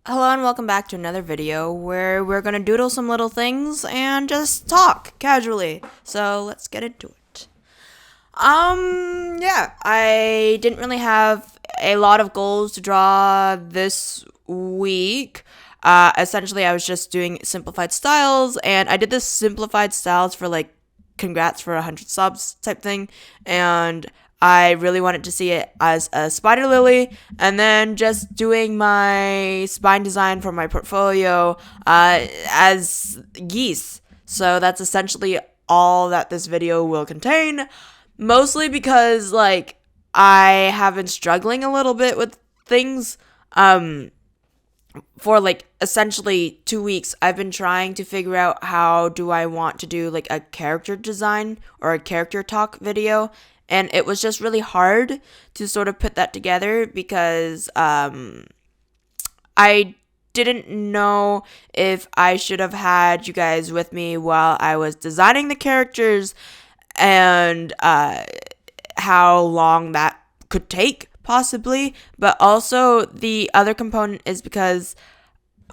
Hello and welcome back to another video where we're gonna doodle some little things and just talk casually. So let's get into it. Yeah, I didn't really have a lot of goals to draw this week. Essentially, I was just doing simplified styles, and I did this simplified styles for like congrats for 100 subs type thing, and I really wanted to see it as a spider lily, and then just doing my spine design for my portfolio as geese. So that's essentially all that this video will contain, mostly because like I have been struggling a little bit with things. For like essentially 2 weeks, I've been trying to figure out how do I want to do like a character design or a character talk video. And it was just really hard to sort of put that together because I didn't know if I should have had you guys with me while I was designing the characters and how long that could take possibly. But also the other component is because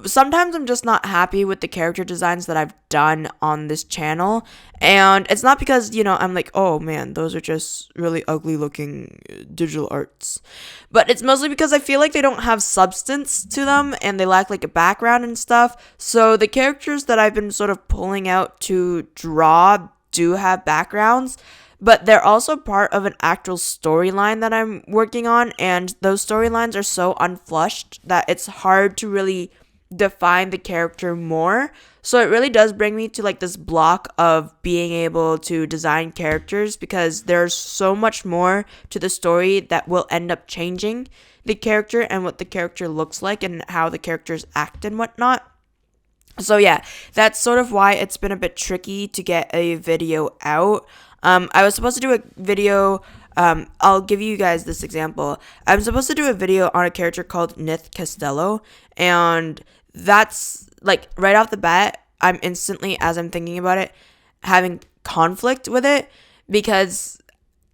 sometimes I'm just not happy with the character designs that I've done on this channel. And it's not because, I'm like, oh man, those are just really ugly looking digital arts. But it's mostly because I feel like they don't have substance to them and they lack like a background and stuff. So the characters that I've been sort of pulling out to draw do have backgrounds, but they're also part of an actual storyline that I'm working on, and those storylines are so unflushed that it's hard to really define the character more. So it really does bring me to like this block of being able to design characters because there's so much more to the story that will end up changing the character and what the character looks like and how the characters act and whatnot. So yeah, that's sort of why it's been a bit tricky to get a video out. I was supposed to do a video. I'll give you guys this example. I'm supposed to do a video on a character called Nith Costello, and that's like right off the bat, I'm instantly, as I'm thinking about it, having conflict with it because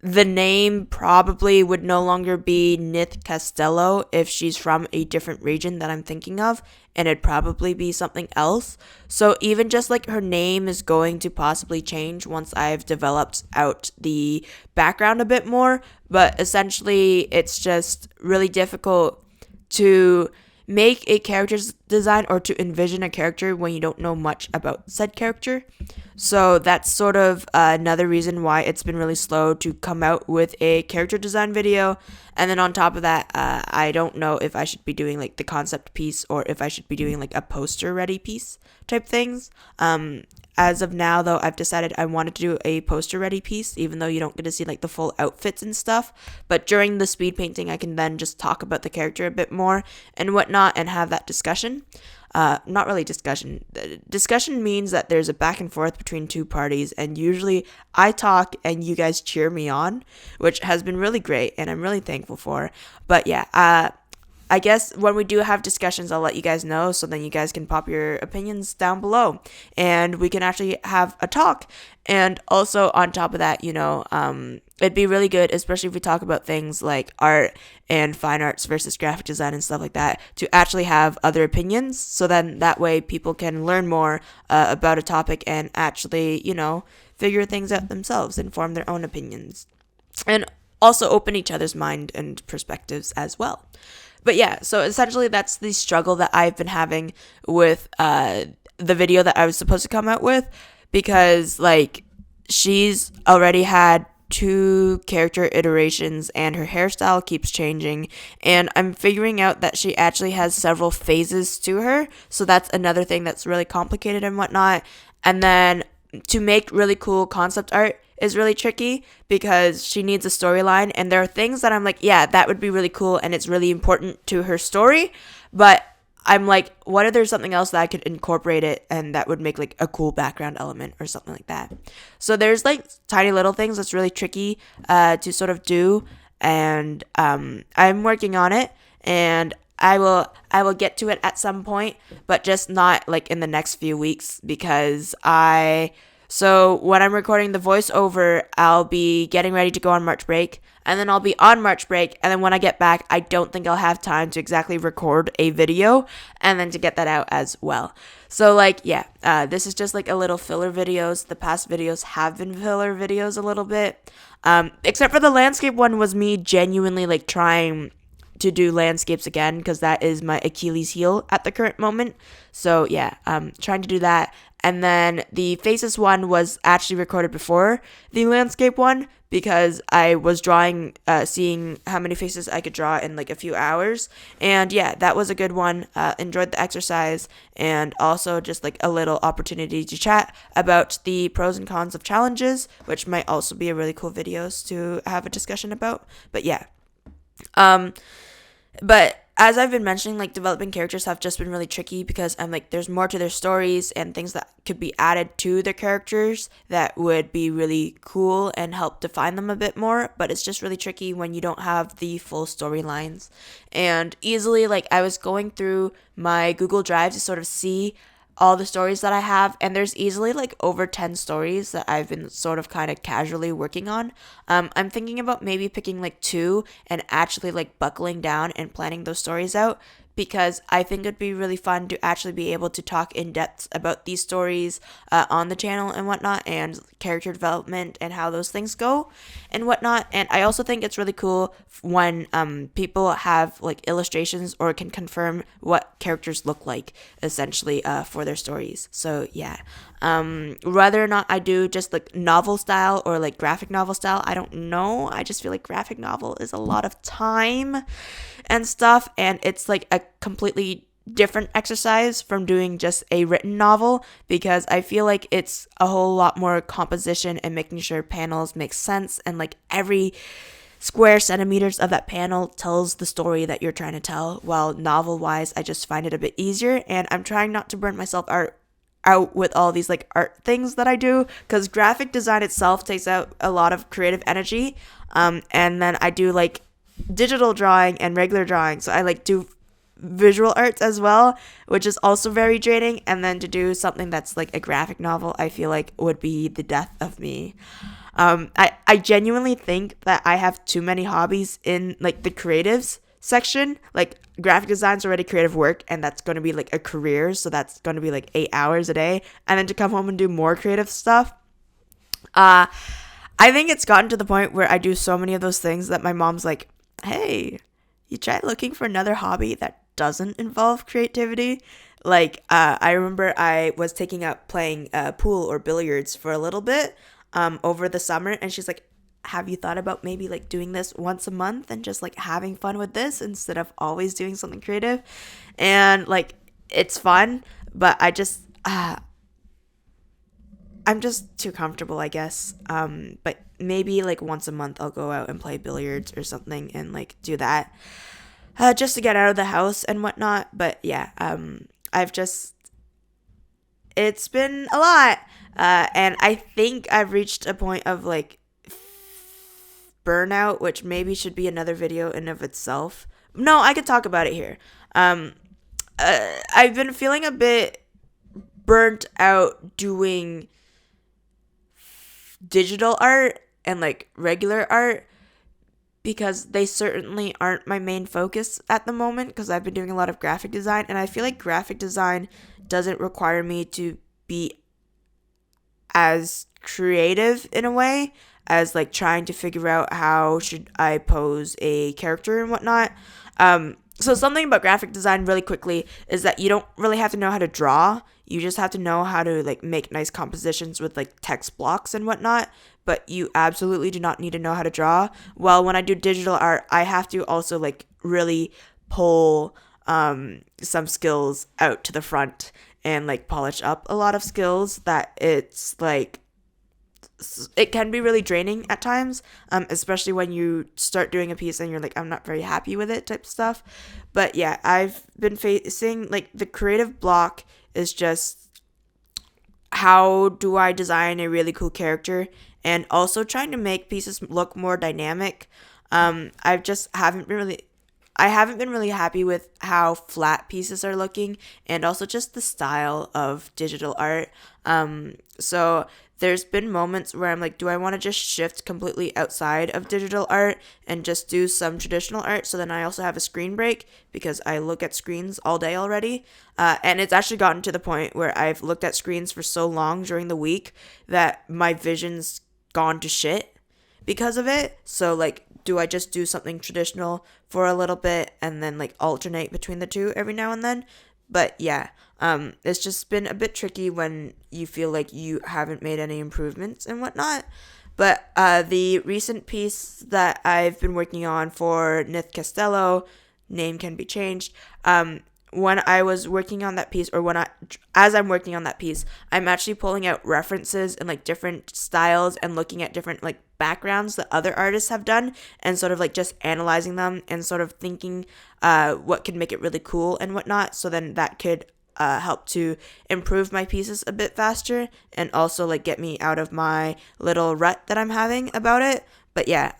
the name probably would no longer be Nith Costello if she's from a different region that I'm thinking of, and it'd probably be something else. So even just like her name is going to possibly change once I've developed out the background a bit more, but essentially it's just really difficult to make a character's design or to envision a character when you don't know much about said character. So that's sort of another reason why it's been really slow to come out with a character design video. And then on top of that, I don't know if I should be doing like the concept piece or if I should be doing like a poster ready piece type things. As of now, though, I've decided I wanted to do a poster ready piece, even though you don't get to see like the full outfits and stuff. But during the speed painting, I can then just talk about the character a bit more and whatnot and have that discussion. Not really discussion. Discussion means that there's a back and forth between two parties, and usually I talk and you guys cheer me on, which has been really great and I'm really thankful for. But yeah, I guess when we do have discussions, I'll let you guys know so then you guys can pop your opinions down below and we can actually have a talk. And also on top of that, it'd be really good, especially if we talk about things like art and fine arts versus graphic design and stuff like that, to actually have other opinions. So then that way people can learn more about a topic and actually, figure things out themselves and form their own opinions. And also open each other's mind and perspectives as well. But yeah, so essentially that's the struggle that I've been having with the video that I was supposed to come out with, because like she's already had 2 character iterations and her hairstyle keeps changing, and I'm figuring out that she actually has several phases to her, so that's another thing that's really complicated and whatnot. And then to make really cool concept art is really tricky because she needs a storyline, and there are things that I'm like, yeah, that would be really cool and it's really important to her story, but I'm like, what if there's something else that I could incorporate it and that would make like a cool background element or something like that. So there's like tiny little things that's really tricky to sort of do, and I'm working on it, and I will get to it at some point, but just not like in the next few weeks because I So when I'm recording the voiceover, I'll be getting ready to go on March break, and then I'll be on March break, and then when I get back, I don't think I'll have time to exactly record a video and then to get that out as well. So like, yeah, this is just like a little filler videos. The past videos have been filler videos a little bit, except for the landscape one was me genuinely like trying to do landscapes again because that is my Achilles heel at the current moment. So yeah, trying to do that. And then the faces one was actually recorded before the landscape one because I was drawing, seeing how many faces I could draw in like a few hours. And yeah, that was a good one. Enjoyed the exercise and also just like a little opportunity to chat about the pros and cons of challenges, which might also be a really cool videos to have a discussion about. But yeah. But as I've been mentioning, like developing characters have just been really tricky because I'm like, there's more to their stories and things that could be added to their characters that would be really cool and help define them a bit more. But it's just really tricky when you don't have the full storylines. And easily, like I was going through my Google Drive to sort of see all the stories that I have, and there's easily like over 10 stories that I've been sort of kind of casually working on. I'm thinking about maybe picking like two and actually like buckling down and planning those stories out because I think it'd be really fun to actually be able to talk in depth about these stories on the channel and whatnot, and character development and how those things go and whatnot. And I also think it's really cool when people have like illustrations or can confirm what characters look like essentially for their stories. So yeah, whether or not I do just like novel style or like graphic novel style, I don't know. I just feel like graphic novel is a lot of time and stuff, and it's like a completely different exercise from doing just a written novel because I feel like it's a whole lot more composition and making sure panels make sense, and like every square centimeters of that panel tells the story that you're trying to tell. While novel wise, I just find it a bit easier, and I'm trying not to burn myself out with all these like art things that I do because graphic design itself takes out a lot of creative energy, and then I do like digital drawing and regular drawing, so I like do visual arts as well, which is also very draining. And then to do something that's like a graphic novel, I feel like would be the death of me. I genuinely think that I have too many hobbies in like the creatives section. Like graphic design's already creative work, and that's going to be like a career, so that's going to be like 8 hours a day, and then to come home and do more creative stuff. I think it's gotten to the point where I do so many of those things that my mom's like, hey, you try looking for another hobby that doesn't involve creativity. Like, I remember I was taking up playing pool or billiards for a little bit over the summer, and she's like, have you thought about maybe like doing this once a month and just like having fun with this instead of always doing something creative? And like, it's fun, but I'm just too comfortable, I guess. But maybe like once a month I'll go out and play billiards or something and like do that just to get out of the house and whatnot. But yeah, it's been a lot. And I think I've reached a point of like burnout, which maybe should be another video in of itself. No, I could talk about it here. I've been feeling a bit burnt out doing digital art and like regular art because they certainly aren't my main focus at the moment because I've been doing a lot of graphic design, and I feel like graphic design doesn't require me to be as creative in a way as like trying to figure out how should I pose a character and whatnot. So something about graphic design really quickly is that you don't really have to know how to draw. You just have to know how to like make nice compositions with like text blocks and whatnot, but you absolutely do not need to know how to draw. Well, when I do digital art, I have to also like really pull some skills out to the front and like polish up a lot of skills that it's like it can be really draining at times, especially when you start doing a piece and you're like, I'm not very happy with it type stuff. But yeah, I've been facing like the creative block is just how do I design a really cool character and also trying to make pieces look more dynamic. I I haven't been really happy with how flat pieces are looking and also just the style of digital art. So there's been moments where I'm like, do I want to just shift completely outside of digital art and just do some traditional art? So then I also have a screen break because I look at screens all day already. And it's actually gotten to the point where I've looked at screens for so long during the week that my vision's gone to shit because of it. So like, do I just do something traditional for a little bit and then like alternate between the two every now and then? But yeah, it's just been a bit tricky when you feel like you haven't made any improvements and whatnot. But the recent piece that I've been working on for Nith Castello, name can be changed. When I was working on that piece, or as I'm working on that piece, I'm actually pulling out references and like different styles and looking at different like backgrounds that other artists have done and sort of like just analyzing them and sort of thinking what could make it really cool and whatnot. So then that could help to improve my pieces a bit faster and also like get me out of my little rut that I'm having about it. But yeah,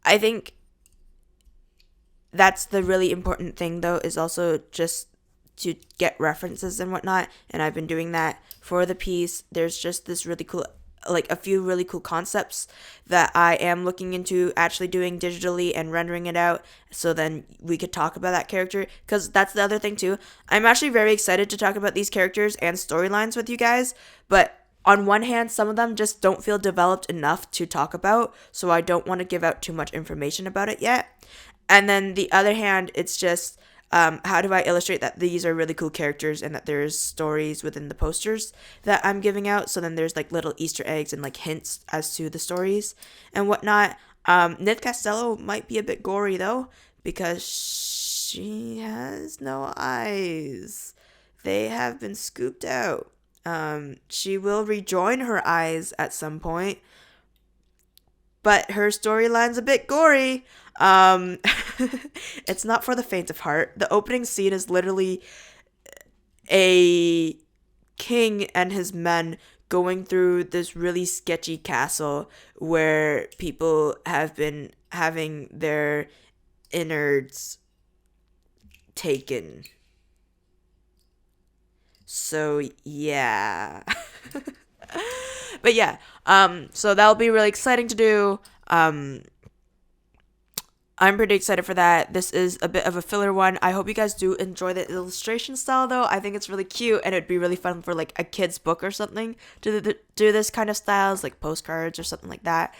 I think that's the really important thing though, is also just to get references and whatnot, and I've been doing that for the piece. There's just this really cool, like a few really cool concepts that I am looking into actually doing digitally and rendering it out, so then we could talk about that character, because that's the other thing too. I'm actually very excited to talk about these characters and storylines with you guys, but on one hand, some of them just don't feel developed enough to talk about, so I don't want to give out too much information about it yet. And then the other hand, it's just how do I illustrate that these are really cool characters and that there's stories within the posters that I'm giving out. So then there's like little Easter eggs and like hints as to the stories and whatnot. Nith Castello might be a bit gory though, because she has no eyes. They have been scooped out. She will rejoin her eyes at some point, but her storyline's a bit gory. Um, it's not for the faint of heart. The opening scene is literally a king and his men going through this really sketchy castle where people have been having their innards taken. So, yeah. But yeah, so that'll be really exciting to do. I'm pretty excited for that. This is a bit of a filler one. I hope you guys do enjoy the illustration style though. I think it's really cute and it'd be really fun for like a kid's book or something to do this kind of styles, like postcards or something like that.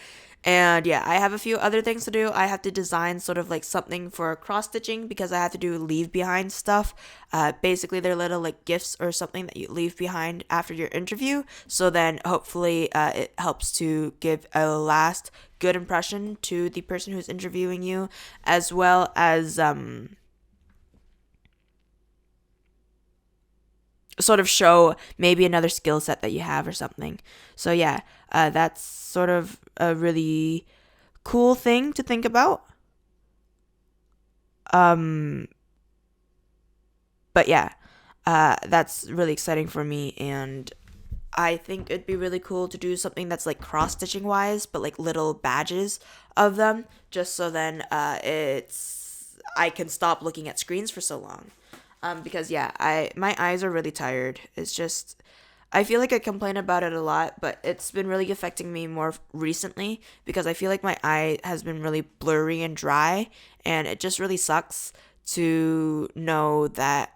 And yeah, I have a few other things to do. I have to design sort of like something for cross stitching because I have to do leave behind stuff. Basically, they're little like gifts or something that you leave behind after your interview. So then hopefully it helps to give a last good impression to the person who's interviewing you, as well as sort of show maybe another skill set that you have or something. So yeah, that's sort of a really cool thing to think about. Um, but yeah, that's really exciting for me, and I think it'd be really cool to do something that's like cross stitching wise, but like little badges of them, just so then I can stop looking at screens for so long. Because yeah, my eyes are really tired. It's just I feel like I complain about it a lot, but it's been really affecting me more recently because I feel like my eye has been really blurry and dry, and it just really sucks to know that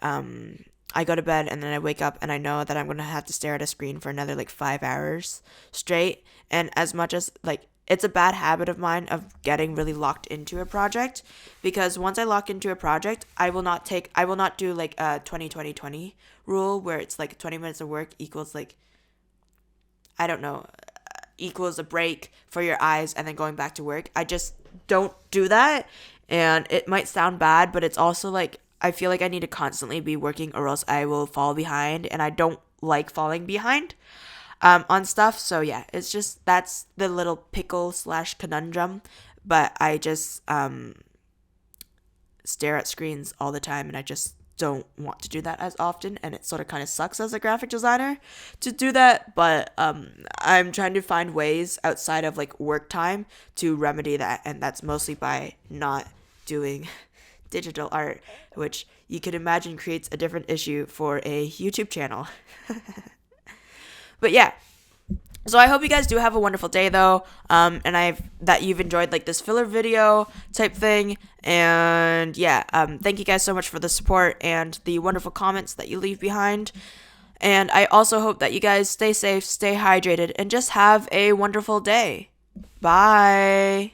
I go to bed and then I wake up and I know that I'm going to have to stare at a screen for another like 5 hours straight. And as much as like it's a bad habit of mine of getting really locked into a project, because once I lock into a project, I will not do like a 20-20-20 rule where it's like 20 minutes of work equals like, I don't know, equals a break for your eyes and then going back to work. I just don't do that. And it might sound bad, but it's also like I feel like I need to constantly be working or else I will fall behind, and I don't like falling behind on stuff. So yeah, it's just that's the little pickle slash conundrum. But I just stare at screens all the time, and I just don't want to do that as often, and it sort of kind of sucks as a graphic designer to do that. But I'm trying to find ways outside of like work time to remedy that, and that's mostly by not doing digital art, which you can imagine creates a different issue for a YouTube channel. But yeah, so I hope you guys do have a wonderful day though, and that you've enjoyed like this filler video type thing, and yeah, thank you guys so much for the support and the wonderful comments that you leave behind, and I also hope that you guys stay safe, stay hydrated, and just have a wonderful day. Bye.